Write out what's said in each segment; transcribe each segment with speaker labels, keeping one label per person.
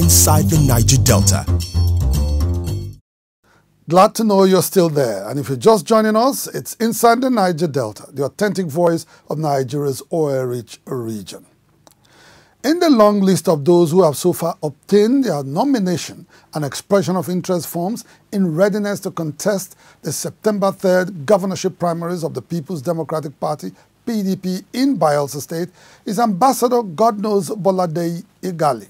Speaker 1: inside the Niger Delta.
Speaker 2: Glad to know you're still there. And if you're just joining us, it's Inside the Niger Delta, the authentic voice of Nigeria's oil-rich region. In the long list of those who have so far obtained their nomination and expression of interest forms in readiness to contest the September 3rd governorship primaries of the People's Democratic Party, PDP, in Bayelsa State, is Ambassador Godknows Boladei Igali,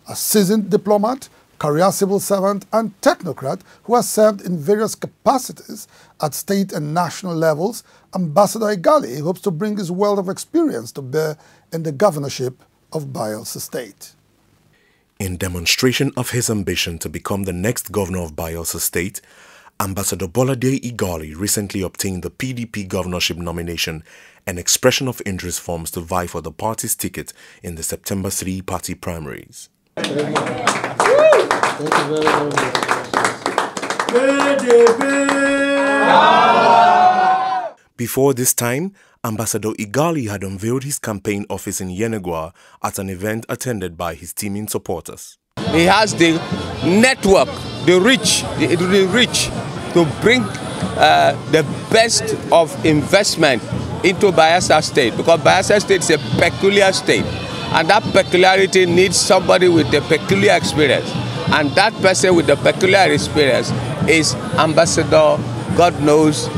Speaker 2: a seasoned diplomat, career civil servant and technocrat who has served in various capacities at state and national levels. Ambassador Igali hopes to bring his wealth of experience to bear in the governorship of Bayelsa State.
Speaker 3: In demonstration of his ambition to become the next governor of Bayelsa State, Ambassador Boladei Igali recently obtained the PDP governorship nomination and expression of interest forms to vie for the party's ticket in the September 3 party primaries.
Speaker 4: Thank you very much. PDP.
Speaker 3: Before this time, Ambassador Igali had unveiled his campaign office in Yenagoa at an event attended by his teeming supporters.
Speaker 5: He has the network, the reach to bring the best of investment into Bayelsa State, because Bayelsa State is a peculiar state, and that peculiarity needs somebody with a peculiar experience, and that person with the peculiar experience is Ambassador Godknows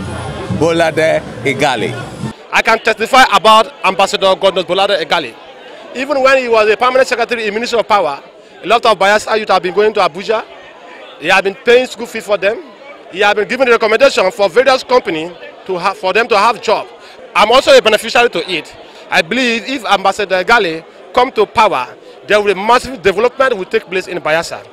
Speaker 5: Boladei Igali.
Speaker 6: I can testify about Ambassador Godknows Boladei Igali. Even when he was a permanent secretary in Ministry of Power, a lot of Bayelsa youth have been going to Abuja. He has been paying school fee for them. He has been giving the recommendation for various companies for them to have jobs. I'm also a beneficiary to it. I believe if Ambassador Igali come to power, there will be massive development will take place in Bayelsa.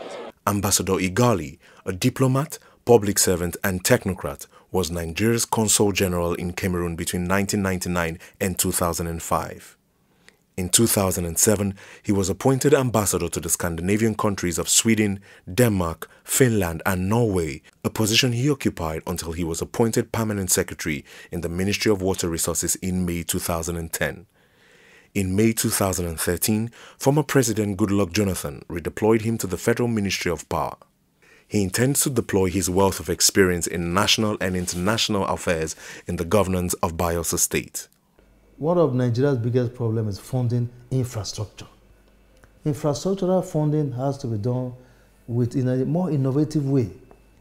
Speaker 3: Ambassador Igali, a diplomat, public servant and technocrat, was Nigeria's Consul General in Cameroon between 1999 and 2005. In 2007, he was appointed ambassador to the Scandinavian countries of Sweden, Denmark, Finland and Norway, a position he occupied until he was appointed permanent secretary in the Ministry of Water Resources in May 2010. In May 2013, former President Goodluck Jonathan redeployed him to the Federal Ministry of Power. He intends to deploy his wealth of experience in national and international affairs in the governance of Bayelsa State.
Speaker 4: One of Nigeria's biggest problems is funding infrastructure. Infrastructural funding has to be done in a more innovative way.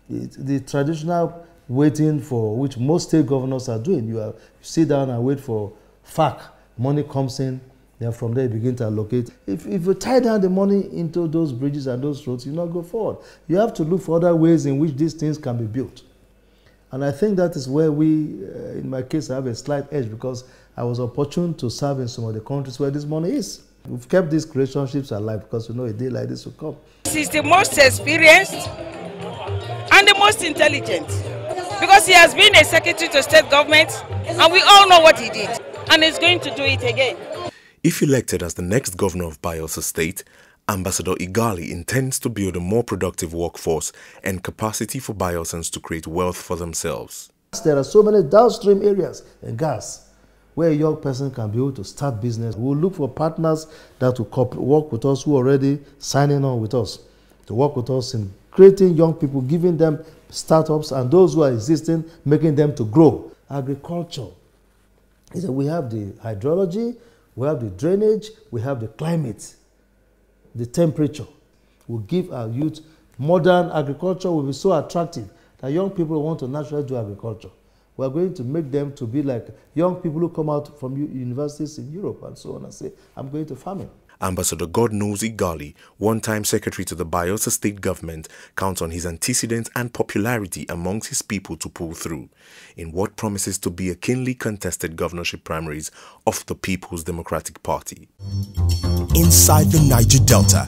Speaker 4: The traditional waiting for which most state governors are doing, you sit down and wait for FAC, money comes in, then from there you begin to allocate. If you tie down the money into those bridges and those roads, you not go forward. You have to look for other ways in which these things can be built. And I think that is where we, in my case, I have a slight edge because I was opportune to serve in some of the countries where this money is. We've kept these relationships alive because we know a day like this will come.
Speaker 7: He's the most experienced and the most intelligent because he has been a secretary to state government and we all know what he did and he's going to do it again.
Speaker 3: If elected as the next governor of Bayelsa State, Ambassador Igali intends to build a more productive workforce and capacity for Bayelsans to create wealth for themselves.
Speaker 4: There are so many downstream areas in gas where a young person can be able to start business. We'll look for partners that will work with us who are already signing on with us, to work with us in creating young people, giving them startups, and those who are existing, making them to grow. Agriculture. We have the hydrology, we have the drainage, we have the climate, the temperature. Will give our youth modern agriculture will be so attractive that young people want to naturally do agriculture. We are going to make them to be like young people who come out from universities in Europe and so on and say, I'm going to farming.
Speaker 3: Ambassador Godknows Igali, one-time secretary to the Bayelsa state government, counts on his antecedents and popularity amongst his people to pull through in what promises to be a keenly contested governorship primaries of the People's Democratic Party.
Speaker 1: Inside the Niger Delta.